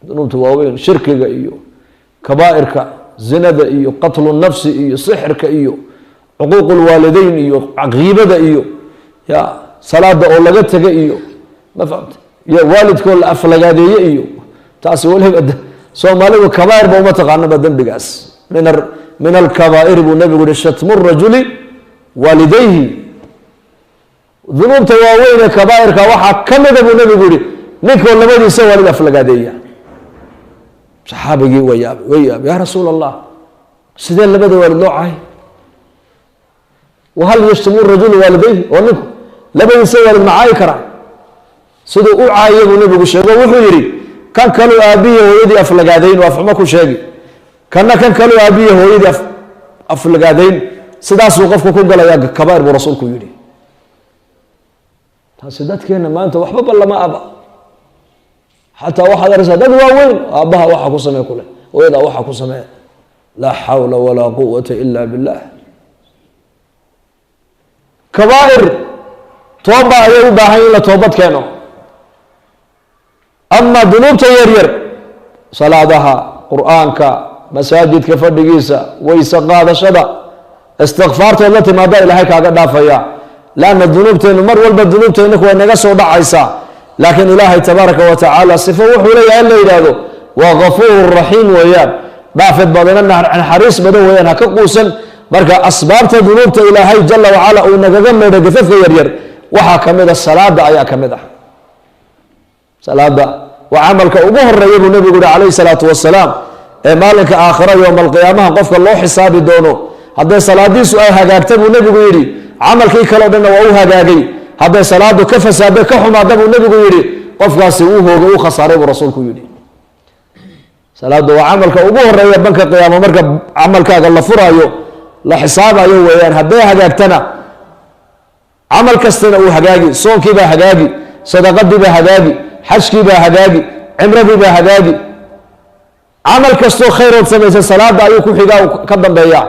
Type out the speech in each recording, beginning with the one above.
dunuubta waaweyn shirkiga iyo kabaa'irka zinada iyo qatlu nafsi iyo sixirka iyo cuquuq lwaalideyn iyo qiibada iyo ya salaada oo laga taga iyo ma fahamta ya waalidkoo la aflagaadeeye iyo taasi waliba soomaalidu kabaa'ir ba uma taqaanaba dembigaas min alkabaa'ir buu nabigu yihi shatmu rajuli waalidayhi dunuubta waaweyn ee kabaa'irka waxaa ka mida buu nabigu yihi ninkoo labadiisa waalid aflagaadeeya saxaabigii way yaabay yaa rasuul allah sidee labada waalid loo cahay wahal yashtamu rajulu waalidayhi oo ninku labadiisa waalid ma caayi karaa siduu u caayay buu nabigu sheego wuxuu yidhi kan kaluu aabbihi hooyadii aflagaadayn oo afxumo ku sheegi kanna kan kaluu aabbihi hooyadii aflagaadayn sidaasuu qofku ku galayaa kabaa'ir buu rasuulku yidhi taasi dadkeenna maanta waxbaba lama aba xataa waxaad araysaa dad waaweyn aabbaha waxa ku samee kule hooyadaa waxa ku samee laa xawla walaa quwata ila billah kabaa'ir tooba ayay u baahan in la toobad keeno ama dunuubta yaryar salaadaha qur'aanka masaajidka fadhigiisa wayse qaadashada istikfaartood la timaada ilaahay kaaga dhaafaya laanna dunuubteenu mar walba dunuubteenu way naga soo dhacaysaa laakiin ilaahay tabaaraka wa tacaala sifo wuxuu leeyahay in la yidhaahdo waa ghafuur raxiim weeyaan dhaafid badana naxariis badan weeyaan ha ka quusan marka asbaabta dunuubta ilaahay jalla wacala uu nagaga meedho gafafka yaryar waxaa ka mid a salaada ayaa ka mid ah salaada waa camalka ugu horeeya buu nabigu yihi calayhi salaatu wasalaam ee maalinka aakhira yowma alqiyaamaha qofka loo xisaabi doono hadday salaadiisu ay hagaagta buu nabigu yidhi camalkii kaleo dhanna waa u hagaagay hadday salaadu ka fasaado ka xumaada buu nabigu yidhi qofkaasi uu hoogay u khasaaray buu rasuulku yidhi salaadu waa camalka ugu horeeya banka qiyaamo marka camalkaaga la furaayo la xisaabayo weeyaan hadday hagaagtana camal kastana uu hagaagi soonkiibaa hagaagi sadaqadiibaa hagaagi xajkiibaa hagaagi cimradiibaa hagaagi camal kastoo khayrood samaysa salaada ayuu ku xigaa ka dambeeya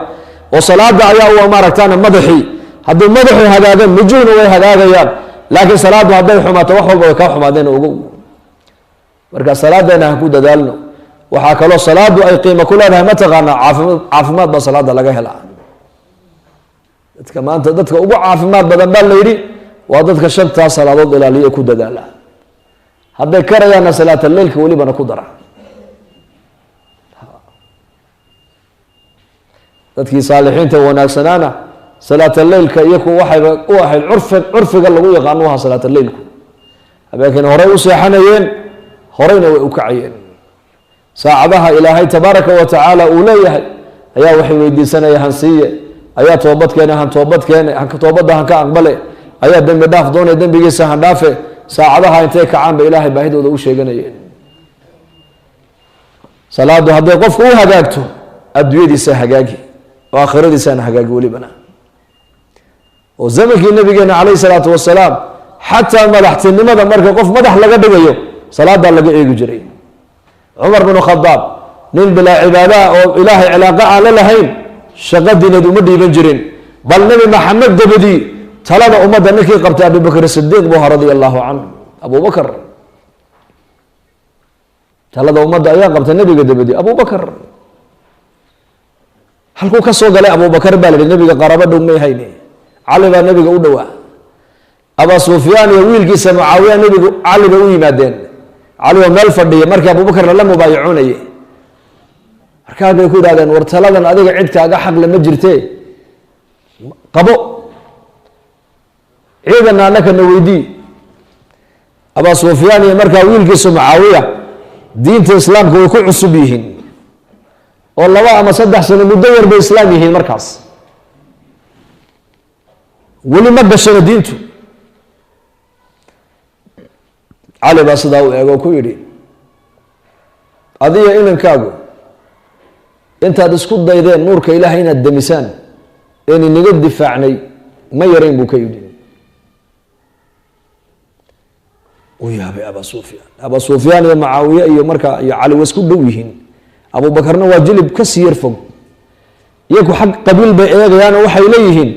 oo salaada ayaa u maaragtaana madaxii hadduu madaxu hagaagan nujuhna way hagaagayaan laakiin salaadu hadday xumaato wax walba way kaa xumaadeen ogow marka salaadeena ha ku dadaalno waxaa kaloo salaadu ay qiimo ku leedahay mataqaanaa caafimaad baa salaada laga helaa dadka maanta dadka ugu caafimaad badan baa la yidhi waa dadka shantaa salaadood ilaaliya ku dadaala hadday karayaanna salaata leylka welibana ku dara dadkii saalixiinta wanaagsanaana salaata leylka iyaku waxayba u ahayd curfiga lagu yaqaano aha salaata leylku habeenkina horey u seexanayeen horeyna way u kacayeen saacadaha ilaahay tabaaraka wa tacaala uu leeyahay ayaa waxay weydiisanaya hansiiye ayaa toobadkeena toobadda han ka aqbale ayaa dembi dhaaf doonaya dembigiisa han dhaafe saacadaha intay kacaan ba ilaahay baahidooda u sheeganayeen salaadu hadday qofku u hagaagto adduunyadiisa hagaagi oo aakhiradiisana hagaagi welibana oo zamankii nabigeena calayhi salaatu wasalaam xataa madaxtinimada marka qof madax laga dhigayo salaadaa laga eegi jiray cumar binu khadaab nin bilaa cibaadaha oo ilaahay cilaaqa aan la lahayn shaqo diineed uma dhiiban jirin bal nebi maxamed dabadii talada ummadda ninkii qabtay abubakr sidiiq buu ahaa radia allahu canhu abubakar talada ummadda ayaa qabtay nebiga dabadii abubakar halkuu ka soo galay abubakar baa la yihi nebiga qarabo dhow may hayne cali baa nebiga u dhowaa abaa sufyaan iyo wiilkiisa mucaawiya nebigu cali bay u yimaadeen cali oo meel fadhiya markii abubakar lala mubaayacuunayay markaa bay ku yidhahdeen war taladan adiga cid kaaga xaqle ma jirte qabo ciidanna annakana weydii abaa sufyaan iyo markaa wiilkiisa mucaawiya diinta islaamka way ku cusub yihiin oo 2 ama 3 sano muddo yar bay islaam yihiin markaas weli ma gashana diintu cali baa sidaa u eego ku yidhi adiga inankaagu intaad isku daydeen nuurka ilaahay inaad demisaan een inaga difaacnay ma yarayn buu ka yidhi u yaabay abaa sufyaan iyo mucaawiye iyo markaa iyo cali waa isku dhow yihiin abubakarna waa jilib ka sii yar fog iyaku xag qabiil bay eegayaanoo waxay leeyihiin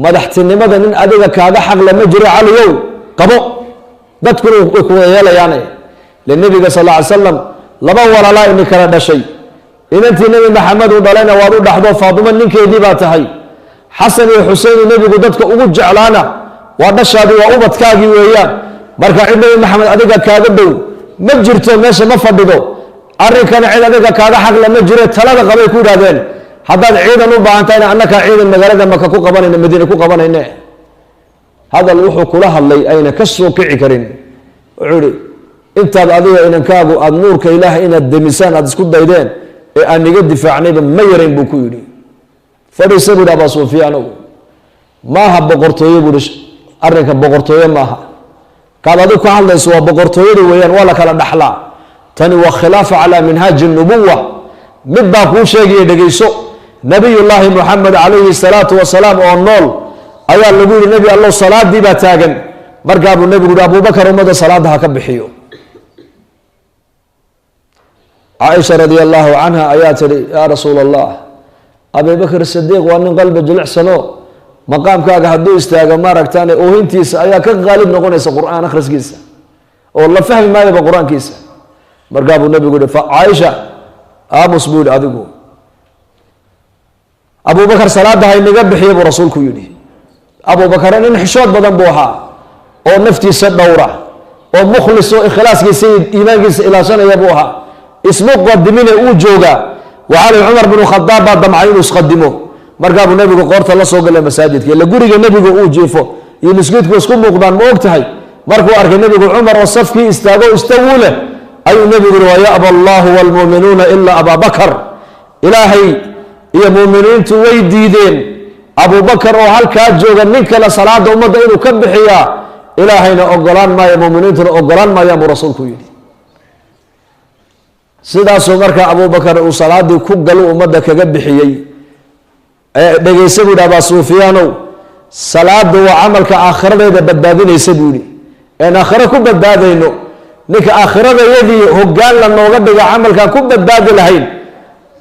madaxtinimada nin adiga kaaga xaqle ma jiro caliyow qabo dadkuna way ku yeelayaane le nebiga sal lla ly slam laba walaalaa ini kala dhashay inantii nebi maxamed uu dhalayna waad u dhaxdo faadimo ninkeedii baa tahay xasan iyo xusein nebigu dadka ugu jeclaana waa dhashaadii waa ubadkaagii weeyaan marka cid nebi maxamed adiga kaaga dhow ma jirto meesha ma fadhido arrinkana cid adiga kaaga xaqla ma jiro talada qabay ku yidhahdeen haddaad ciidan u baahan tahayna annakaa ciidan magaalada maka ku qabanayna madiine ku qabanayne hadal wuxuu kula hadlay ayna ka soo kici karin wuxuu ihi intaad adiga inankaagu aada nuurka ilaahay inaad demisaan aada isku daydeen ee aan iga difaacnayba ma yarayn buu ku yidhi fadhiisa buu yidhi abaa sufyaanow maaha boqortooye buu ihi arrinka boqortooye maaha kaad adigu ka hadlayso waa boqortooyada weeyaan waa la kala dhaxlaa tani waa khilaafa calaa minhaaji nubuwa mid baa kuu sheegaya dhegayso nabiyullaahi muxamed calayhi salaatu wasalaam oo nool ayaa lagu yihi nebi allow salaadii baa taagan markaabuu nebigu yihi abubakar ummadda salaada ha ka bixiyo caaisha radi allahu canha ayaa tihi yaa rasuula allah abubakr sidiiq waa nin qalbi jilicsano maqaamkaaga hadduu istaago maaragtaane oohintiisa ayaa ka qaalib noqonaysa qur-aan akhriskiisa oo la fahmi maayaba qur-aankiisa markaabuu nebigu yihi caaisha aamus buu yihi adigu abubakar salaada haynaga bixiya buu rasuulku yidhi abubakar nin xishood badan buu ahaa oo naftiisa dhowra oo mukhlis oo ikhlaaskiisa iyo iimaankiisa ilaashanaya buu ahaa ismu qadimine uu joogaa waxaa la cumar binu khadaab baa damcay inuu isqadimo markaabuu nebigu qoorta la soo galay masaajidka ila guriga nebigu uu jiifo iyo masjidku isku muuqdaan ma og tahay markuu arkay nebigu cumar oo safkii istaago istawuu leh ayuu nebigu yihi wayaba allahu waalmuuminuuna ilaa abaa bakar ilaahay iyo muuminiintu way diideen abubakar oo halkaa jooga nin kale salaada ummadda inuu ka bixiyaa ilaahayna ogolaan maayo muuminiintuna ogolaan maayaan buu rasuulku yidhi sidaasuu markaa abubakar uu salaadii ku galu ummadda kaga bixiyey dhegaysa buu yidhi abaa sufyaanow salaada waa camalka aakhiradeeda badbaadinaysa buu yidhi een aakhiro ku badbaadayno ninka aakhiradaydii hogaan la nooga dhiga camalkaan ku badbaadi lahayn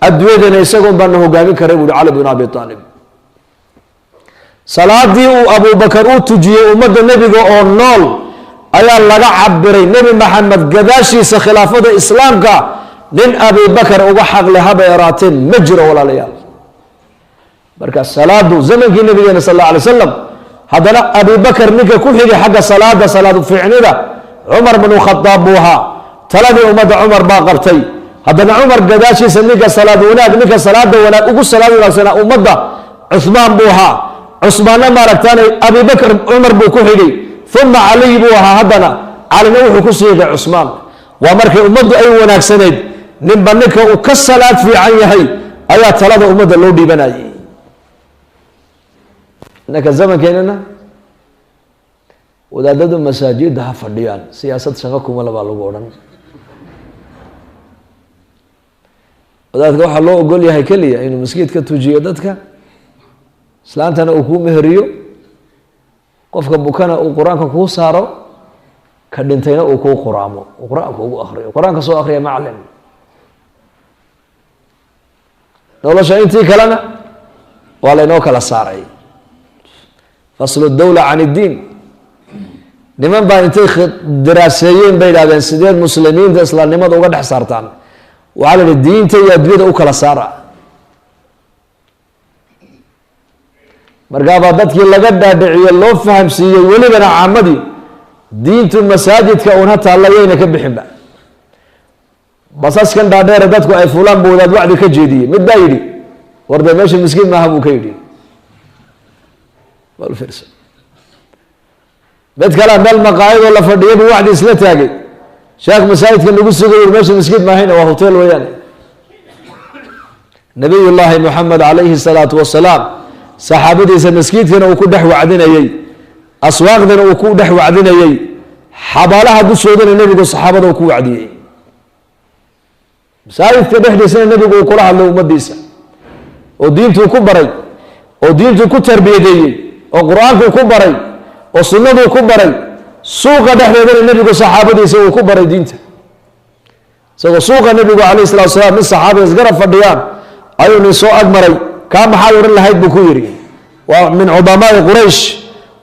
adduunyadana isagoon baana hogaamin karay buu yhi cali bin abi aalib salaadii uu abubakar uu tujiyey ummadda nebiga oo nool ayaa laga cabiray nebi maxamed gadaashiisa khilaafada islaamka nin abibakar uga xaqle haba yaraateen ma jiro walaalayaal marka salaadu zamankii nabigeena sal alla alay wasalam haddana abibakar ninka ku xigay xagga salaada salaadu fiicnida cumar binu khadaab buu ahaa taladii ummadda cumar baa qabtay haddana cumar gadaashiisa ninka salaad wanaag ninka salaada wanaag ugu salaad wanaagsanaa ummadda cuhmaan buu ahaa cusmaanna maaragtaane abibakr cumar buu ku xigay uma caliy buu ahaa haddana calina wuxuu ku siigay cusmaan waa markay ummaddu ay wanaagsanayd ninba ninka uu ka salaad fiican yahay ayaa talada ummadda loo dhiibanayay inaka zamankeenana wadaadadu masaajida ha fadhiyaan siyaasad shaqo kuma labaa lagu odhan wadaadka waxaa loo ogol yahay keliya inuu maskiid ka tujiyo dadka islaantana uu kuu meheriyo qofka bukana uu qur-aanka kuu saaro ka dhintayna uu kuu quraamo uu qur-aanka ugu akriyo qur-aanka soo akriya maclin nolosha intii kalena waa laynoo kala saaray faslu dawla can iddiin niman baa intay daraaseeyeen bay idhahdeen sideed muslimiinta islaamnimada uga dhex saartaan waxaa la yihi diinta iyo adduunyada u kala saara markaabaa dadkii laga dhaadhiciyo loo fahamsiiyey welibana caamadii diintu masaajidka uun ha taallayayna ka bixinba basaskan dhaadheere dadku ay fulaan buu wadaad wacdi ka jeediyey mid baa yidhi warda meesha miskiin maaha buu ka yidhi mid kalea meel maqaayadoo la fadhiya buu wacdi isla taagay sheekh masaajidka nagu sugay meesha miskiin maahayna waa hotel weeyaan nabiyullaahi moxamed calayhi salaatu wasalaam saxaabadiisa maskiidkana uu ku dhex wacdinayey aswaaqdana uu ku dhex wacdinayey xabaalaha dushoodana nebigu saxaabada uu ku wacdiyey masaajidka dhexdiisana nebigu uu kula hadlay ummadiisa oo diintuu ku baray oo diintuu ku tarbiyadeeyey oo qur-aankuu ku baray oo sunnaduu ku baray suuqa dhexdeedana nebigu saxaabadiisa uu ku baray diinta isagoo suuqa nebigu calayhi salatu wasalaam nin saxaabada isgarab fadhiyaan ayuu nin soo agmaray kaa maxaad odhan lahayd buu ku yidhi waa min cudamaai quraysh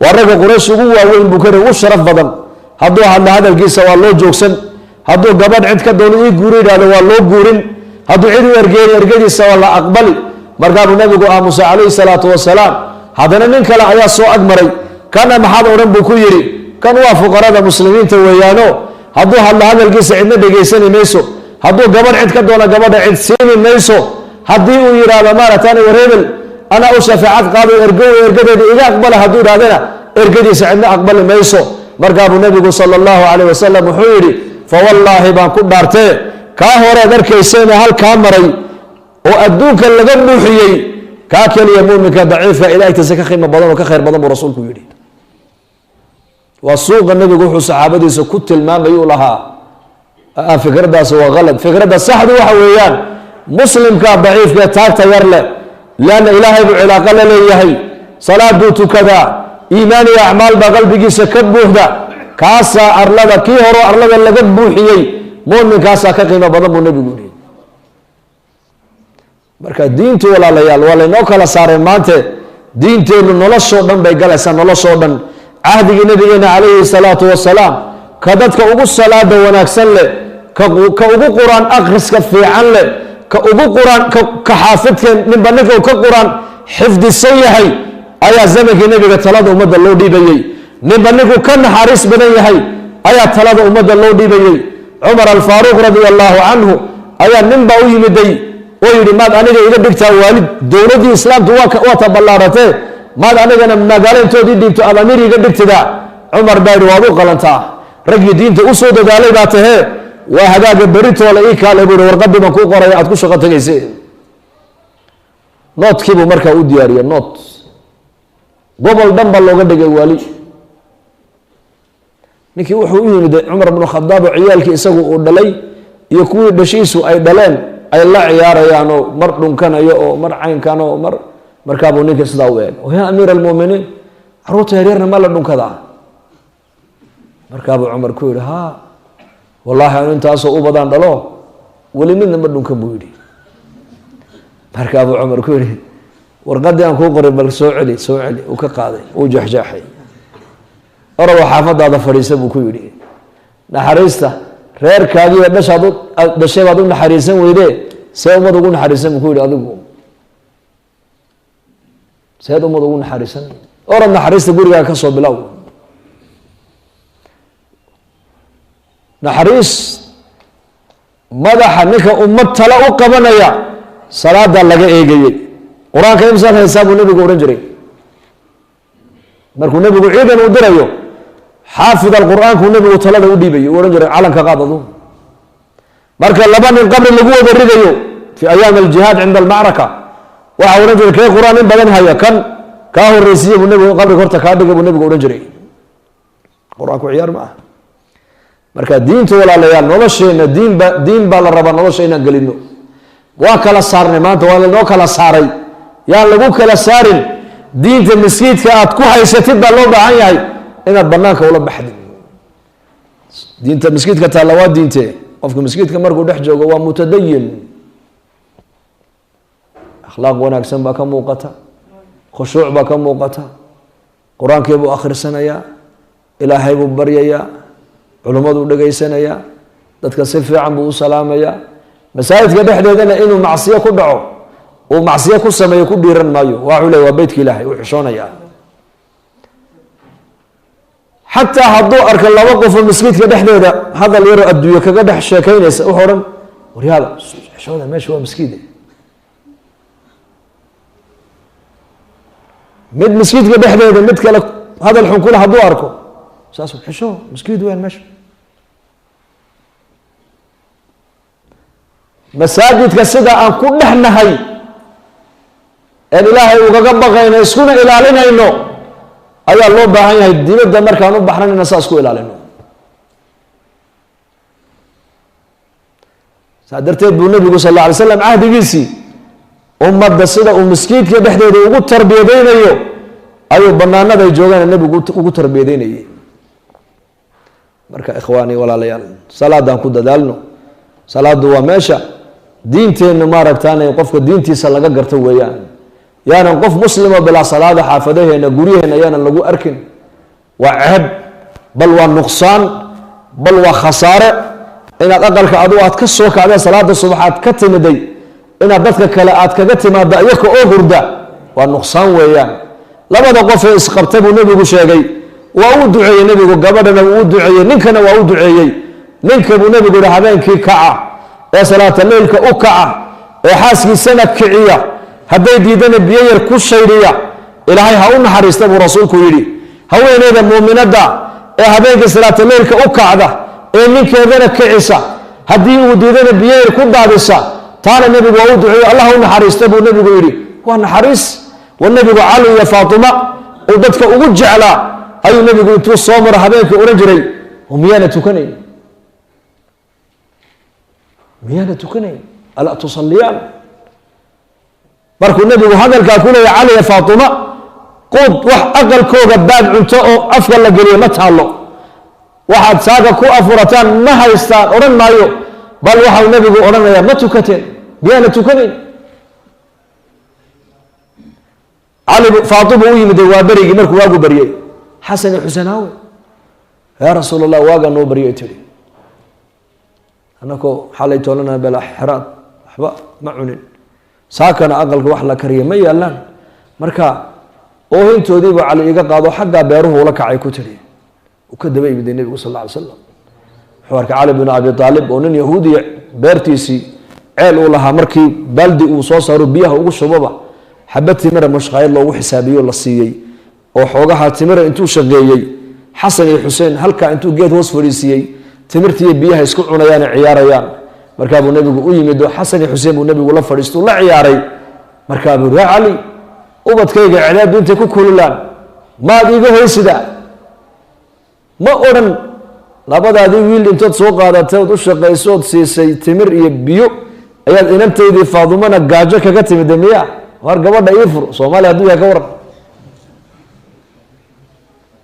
waa ragga quraysh ugu waaweyn buu ka ugu sharaf badan hadduu hadla hadalkiisa waa loo joogsan hadduu gabadh cid ka doono ii guuri yidhahdo waa loo guurin hadduu cid u ergeeyo ergadiisa waa la aqbali markaabuu nabigu aamusay calayhi salaatu wasalaam haddana nin kale ayaa soo agmaray kana maxaad odhan buu ku yidhi kan waa fuqarada muslimiinta weeyaano hadduu hadlo hadalkiisa cidna dhegaysani mayso hadduu gabadh cid ka doono gabadha cid siini mayso haddii uu yidhaahdo maaragtaan war hebel anaa u shafeecad qaado ergadeeda iga aqbala hadduu yidhahdana ergadiisa cidna aqbali mayso markaabuu nabigu sala allahu calayh wasalam wuxuu yidhi fawallaahi baan ku dhaartee kaa horeed arkayseena halkaa maray oo adduunka laga buuxiyey kaa keliya muuminka daciifka ilaah agtiisa ka qiimo badan oo ka khayr badan buu rasuulku yidhi waa suuqa nabigu wuxuu saxaabadiisa ku tilmaamayuu lahaa fikradaas waa qalad fikradda saxdu waxa weeyaan muslimka daciifka taagta yar leh leanna ilaahay buu cilaaqo la leeyahay salaaduu tukadaa iimaan iyo acmaal baa qalbigiisa ka buuxda kaasaa arlada kii horeo arlada laga buuxiyey muuminkaasaa ka qiimo badan buu nabigu yihi marka diintu walaalayaal waa laynoo kala saaray maante diinteennu noloshoo dhan bay galaysaa noloshoo dhan cahdigii nabigeena calayhi salaatu wasalaam ka dadka ugu salaada wanaagsan leh ka ugu qur-aan akhriska fiican leh ka ugu qur-aan ka xaafidka ninba ninka ka qur-aan xifdisan yahay ayaa zamankii nabiga talada ummadda loo dhiibayey ninba ninku ka naxariis badan yahay ayaa talada ummadda loo dhiibayey cumar alfaaruuq radia allahu canhu ayaa ninba u yimiday oo yidhi maad aniga iga dhigtaa waalid dowladdii islaamtu waa taballaaratee maad anigana magaalo intood ii dhiibto aad amiir iga dhigtidaa cumar baa yidhi waad u qalantaa raggii diinta u soo dadaalay baa tahee waa hagaaga beritoola ii kaale buu yihi warqadii baan kuu qoraya aad ku shaqo tegayse noodkiibuu markaa u diyaariyey nood gobol dhan baa looga dhigay waali ninkii wuxuu u yimid cumar bnu khadaab oo ciyaalkii isagu uu dhalay iyo kuwii dhashiisu ay dhaleen ay la ciyaarayaan oo mar dhunkanayo oo mar caynkan oo markaabuu ninkii sidaa u eeg yaa amiir almuminiin caruurta yaryarna ma la dhunkadaa markaabuu cumar ku yidhi ha wallaahi anu intaasoo u badaan dhalo weli midna ma dhunkan buu yidhi markaabuu cumar ku yidhi warqadii aan kuu qoray bal soo celi uu ka qaaday uu jaxjaaxay oraba xaafadaada fadhiisa buu ku yidhi naxariista reerkaagiiyo dhashay baad u naxariisan weydee see ummad ugu naxariisan buu ku yidhi adigu seed ummad ugu naxariisan orad naxariista gurigaaga ka soo bilow naxariis madaxa ninka ummad tala u qabanaya salaada laga eegayey qur-aanka imsaad haysaa buu nabigu odhan jiray markuu nabigu ciidan uu dirayo xaafid alqur-aankuu nabigu talada u dhiibayo uu odhan jiray calanka qaad adu marka laba nin qabri lagu wada ridayo fi ayaami aljihaad cinda almacraka waxa odhan jiray kee qur-aan in badan haya kan kaa horreysiiye buu nabigu qabriga horta kaa dhigay buu nabigu odhan jiray qur-aanku ciyaar ma ah marka diinta walaalayaal nolosheena diin baa la rabaa nolosha inaan gelino waa kala saarnay maanta waa laynoo kala saaray yaan lagu kala saarin diinta maskiidka aad ku haysatid baa loo baahan yahay inaad banaanka ula baxdid diinta maskiidka taalla waa diinte qofka maskiidka markuu dhex joogo waa mutadayin akhlaaq wanaagsan baa ka muuqata khushuuc baa ka muuqata qur-aankii buu akhrisanayaa ilaahay buu baryayaa culummadu dhegaysanayaa dadka si fiican buu u salaamayaa masaajidka dhexdeedana inuu macsiyo ku dhaco uu macsiyo ku sameeyo ku dhiiran maayo waxuu leey waa beytka ilaahay uu xishoonayaa xataa hadduu arko laba qofoo masjidka dhexdeeda hadal yaroo adduunye kaga dhex sheekaynaysa wuxuu odhan waryaada xishooda meesha waa maskiide mid masjidka dhexdeeda mid kale hadal xun kule hadduu arko saas xisho maskiid weyn meesha masaajidka sida aan ku dhexnahay een ilaahay ugaga baqayno iskuna ilaalinayno ayaa loo baahan yahay dibadda markaan u baxnanina saas ku ilaalino saa darteed buu nabigu sal alla alay slam cahdigiisii ummadda sida uu maskiidka dhexdeeda ugu tarbiyadaynayo ayuu banaanada ay joogaan nabigu ugu tarbiyadeynayay marka ikhwaani walaalayaal salaadaan ku dadaalno salaadu waa meesha diinteenna maaragtaan qofka diintiisa laga garto weeyaan yaanan qof muslimo bilaa salaada xaafadaheena guryaheena yaanan lagu arkin waa ceeb bal waa nuqsaan bal waa khasaare inaad aqalka adigu aad ka soo kacday salaada subaxaad ka timiday inaad dadka kale aad kaga timaado iyaka oo hurda waa nuqsaan weeyaan labada qof ee isqabtay buu nebigu sheegay waa uu duceeyey nebigu gabadhana wuu u duceeyey ninkana waa u duceeyey ninka buu nebigu yihi habeenkii kaca ee salaata leylka u kaca ee xaaskiisana kiciya hadday diidana biyo yar ku shaydhiya ilaahay ha u naxariista buu rasuulku yidhi haweeneyda muuminadda ee habeenkii salaata leylka u kacda ee ninkeedana kicisa haddii uu diidana biyo yar ku daadisa taana nebigu waa u duceeyey allah u naxariista buu nebigu yidhi waa naxariis wa nebigu cali iyo faatima uu dadka ugu jeclaa ayuu nebigu intuu soo maro habeenkii odhan jiray miyaana tukanayn miyaana tukanayn alaa tusaliyaan markuu nebigu hadalkaa ku leeyahy cali iyo faatima quud wax aqalkooga baad cunto oo afka la geliyo ma taallo waxaad saaga ku afurataan ma haystaan odhan maayo bal waxau nebigu odhanayaa ma tukateen miyaana tukanayn cali faatima u yimid waa berigii markuu waagu baryey xasan iyo xuseen aawe yaa rasuul allah waagaa noo baryay tiri anakoo xalay toolanaa bela xeraad waxba ma cunin saakana aqalka wax la kariya ma yaalaan marka oohintoodiibuu cali iga qaado xaggaa beeruhu ula kacay ku tiri uu ka daba yimiday nebigu sal alla alay slam wuxuu arkay cali binu abi aalib oo nin yahuudiya beertiisii ceel uu lahaa markii baldi uu soo saaro biyaha ugu shubaba xabad timira mushqaayad loogu xisaabiyo la siiyey oo xoogaha timira intuu shaqeeyey xasan iyo xuseen halkaa intuu geed hoos fadhiisiiyey timirtiiyo biyaha isku cunayaane ciyaarayaan markaabuu nebigu u yimid oo xasan iyo xuseen buu nebigu la fadhiistuu la ciyaaray markaabuu yaa cali ubadkayga cidaabdu intay ku kululaan maad iiga hoysida ma odhan labadaadii wiil intood soo qaadatay ood u shaqaysood siisay timir iyo biyo ayaad inantaydii faadumana gaajo kaga timida miya war gabadha ii fur soomaaliya hadduu yahay ka waran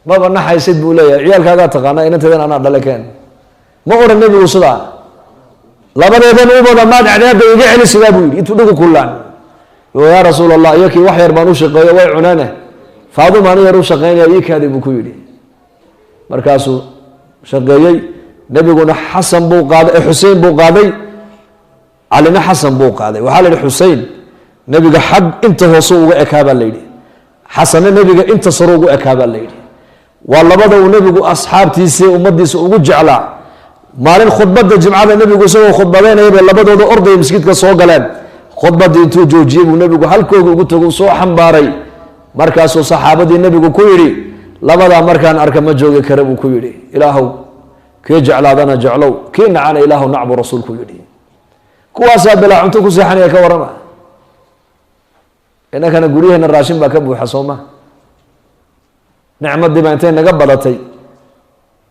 maba naxaysid buu leeyahay ciyaalkaagaa taqaanaa inantaydan anaa dhale keen ma odhan nebigu sidaa labadeedan ubada maad cadaabda iga celisidaa buu yidhi intuu dhigu kullaan yaa rasuul allah iyakii wax yar baan u shaqeeyo way cuneene faaduma ani yar u shaqeynaya ii kaadi buu ku yidhi markaasuu shaqeeyey nebiguna xasan buu qaaday xusein buu qaaday calina xasan buu qaaday waxaa la yidhi xusein nebiga xag inta hoose uga ekaa baa la yidhi xasanna nebiga inta saro ugu ekaa baa la yidhi waa labada uu nebigu asxaabtiisii ummadiisa ugu jeclaa maalin khudbadda jimcada nebigu isagoo khudbadeynaya bay labadooda orday masjidka soo galeen khudbaddii intuu joojiyey buu nebigu halkooga ugu tago soo xambaaray markaasuu saxaabadii nebigu ku yidhi labadaa markaan arka ma joogi kara buu ku yidhi ilaahow kii jeclaadana jeclow kii nacana ilaahow nac buu rasuulku yidhi kuwaasaa bilaa cunto ku seexanaya ka warrama inankana guryaheena raashin baa ka buuxa soo ma nicmadiiba intay naga badatay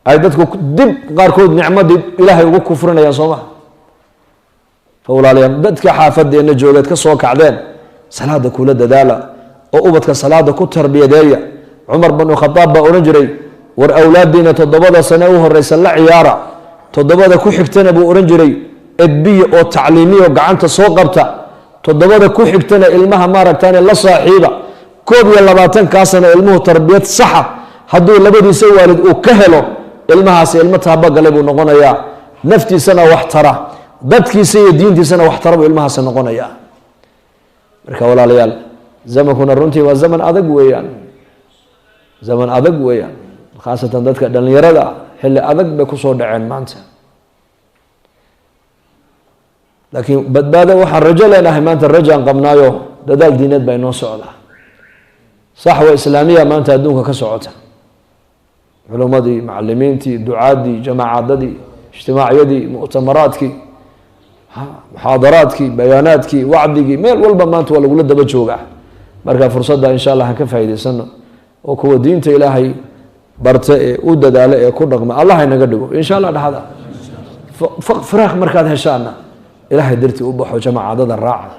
ay dadku dib qaarkood nicmadii ilaahay ugu kufrinayaan soo maha fa walaalayaal dadka xaafadeenna joogeed ka soo kacdeen salaada kula dadaala oo ubadka salaada ku tarbiyadeeya cumar binu khadaab baa odhan jiray war awlaadiina 7 sano u horeysa la ciyaara 7 ku xigtana buu odhan jiray edbiya oo tacliimiyo gacanta soo qabta 7 ku xigtana ilmaha maaragtaan la saaxiiba 21 sano ilmuhu tarbiyad saxa hadduu labadiisa waalid uu ka helo ilmahaasi ilmo taabagale buu noqonayaa naftiisana wax tara dadkiisa iyo diintiisana wax tara buu ilmahaasi noqonayaa marka walaalayaal zamankuna runtii waa zaman adag weeyaan zaman adag weeyaan khaasatan dadka dhalinyarada xilli adag bay kusoo dhaceen maanta laakiin badbaado waxaan rajo leenahay maanta rajaan qabnaayo dadaal diineed baa inoo socdaa saxwa islaamiya maanta adduunka ka socota culumadii macalimiintii ducaadii jamaacadadii ijtimaacyadii mu'tamaraadkii muxaadaraadkii bayaanaadkii wacdigii meel walba maanta waa lagula daba joogaa marka fursadda insha allah han ka faa'iidaysano oo kuwa diinta ilaahay barta ee u dadaala ee ku dhaqma allah inaga dhigo insha allah dhaxada firaaq markaad heshaana ilaahay dartii u baxo jamaacadada raaca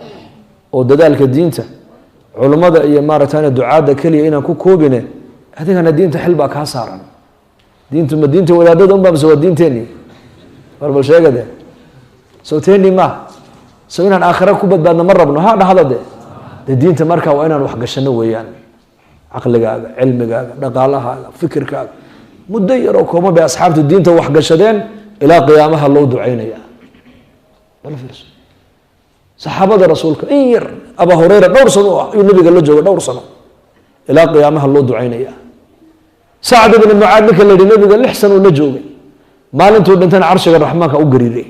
oo dadaalka diinta culimada iyo maaragtay ducaada kaliya inaan ku koobine adigana diinta xil baa kaa saaran diintu ma diinta wadaadada unbaa mise waa diinteeni war bal sheegade soo teeni ma soo inaan aakhira ku badbaadno ma rabno ha dhahda de diinta markaa waa inaan wax gashano weeyaan caqligaaga cilmigaaga dhaqaalahaaga fikirkaaga muddo yaroo kooban bay asxaabtu diinta wax gashadeen ilaa qiyaamaha loo ducaynaya. saxaabada rasuulka in yar Abu Hurayra dhowr sano ayuu nabiga la joogay dhowr sano ilaa qiyaamaha loo ducaynaya. Sacd ibn Mucaad ninka la yidhi nabiga 6 sano la joogay maalintuu dhintana carshiga raxmaanka u gariiray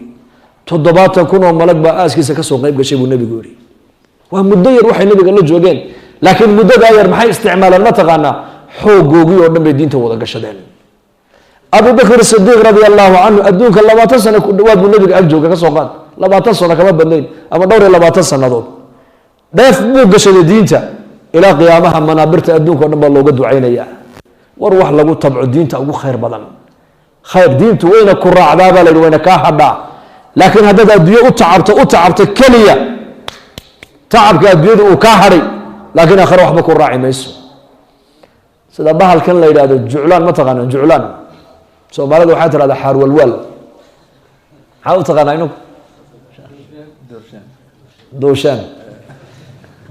70,000 oo malag baa aaskiisa ka soo qayb gashay buu nabigu yiri. waa muddo yar waxay nabiga la joogeen laakiin muddada yar maxay isticmaalaan ma taqaanaa xoogoogii oo dhan bay diinta wada gashadeen. Abu Bakr Siddiq radiyallahu anhu adduunka 20 sano ku dhawaad buu nabiga ag jooga ka soo qaad 20 sano kama badnayn ama dhowr iyo 20 sanadood dheef buu gashaday diinta ilaa qiyaamaha manaabirta adduunka oo dhan baa looga ducaynaya. war wax lagu tabco diinta ugu khayr badan khayr diintu wayna ku raacdaa baa la yidhi wayna kaa hadhaa laakiin haddaad adduunyo u tacabto keliya tacabka adduunyada uu kaa hadhay laakiin aakhire waxba ku raaci mayso. sida bahalkan la yidhaahdo juclaan ma taqaanaan juclaan soomaalida waxaa tirahdaa xaar walwaal maxaa u taqaanaa inagu dooshaan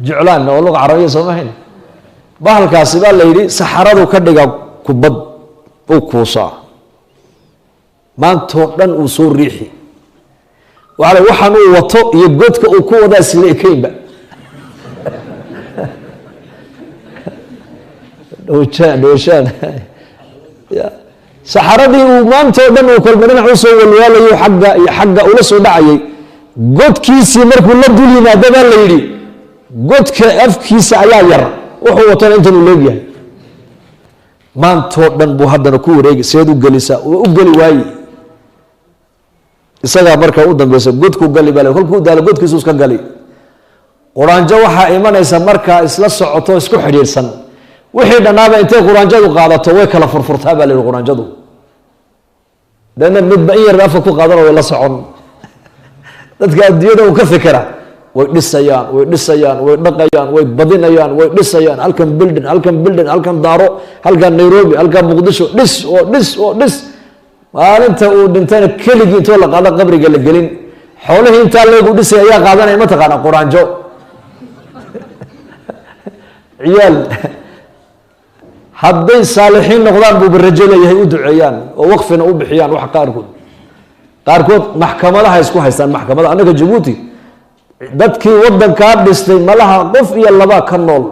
juclaan oo luqa carabiya soo mahayn bahalkaasi baa la yidhi saxaradu ka dhiga kubad u kuusaa maantoo dhan uu soo riixi waxaan uu wato iyo godka uu ku wadaa isla ekaynba dooshaan saxaradii uu maantoo dhan uu kolba dhinac u soo walwaalayo xagga ula soo dhacayay godkiisii markuu la dul yimaado baa la yidhi godka afkiisa ayaa yar wuxuu watana intan uu leegyahay maantoo dhan buu haddana ku wareegi seed u gelisaa u geli waaye isagaa marka u dambeysa godku gali baa kolkuu daalo godkiisu iska gali. quraanjo waxaa imanaysa markaa isla socoto isku xidhiidhsan wixii dhannaaba intay quraanjadu qaadato way kala furfurtaa baa la yidhi quraanjadu deedna midba in yar afka ku qaadana way la socon dadka adduunyada uu ka fikira way dhisayaan way dhaqayaan way badinayaan way dhisayaan halkan building halkan daaro halkan Nairobi halkan Muqdisho dhis maalinta uu dhintana keligii intoo la qaado qabriga la gelin xoolihii intaa lagu dhisay ayaa qaadanaya ma taqaana quraanjo ciyaal hadday saalixiin noqdaan buu rajo leeyahay u duceeyaan oo waqfina u bixiyaan wax qaarkood maxkamadaha isku haystaan maxkamada anaga Djibouti dadkii wadankaa dhistay malaha qof iyo laba ka nool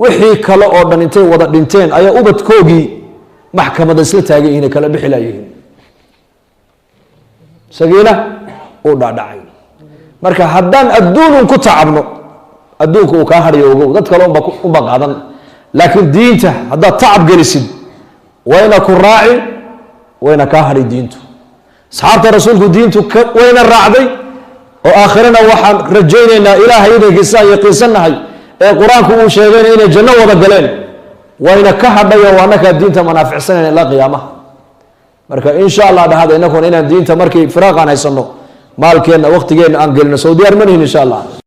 wixii kale oo dhan intay wada dhinteen ayaa ubadkoogii maxkamada isla taagay inay kala bixi laayeen sagiina uu dhaadhacay. marka haddaan adduun ku tacabno adduunku uu kaa hadhayo ogow dad kale unba qaadan laakiin diinta haddaad tacab gelisid wayna ku raaci wayna kaa hadhay diintu. asxaabta rasuulku diintu wayna raacday oo aakhirana waxaan rajaynaynaa ilaahay inaygiisa yaqiinsannahay ee qur-aanku uu sheegayna inay janno wada galeen wayna ka hadhayo waanakaa diinta manaaficsanayna ilaa qiyaamaha. marka insha allah dhahada inakuna inaan diinta markii firaaqaan haysano maalkeenna waqtigeenna aan gelino soo diyaar manihin insha allah.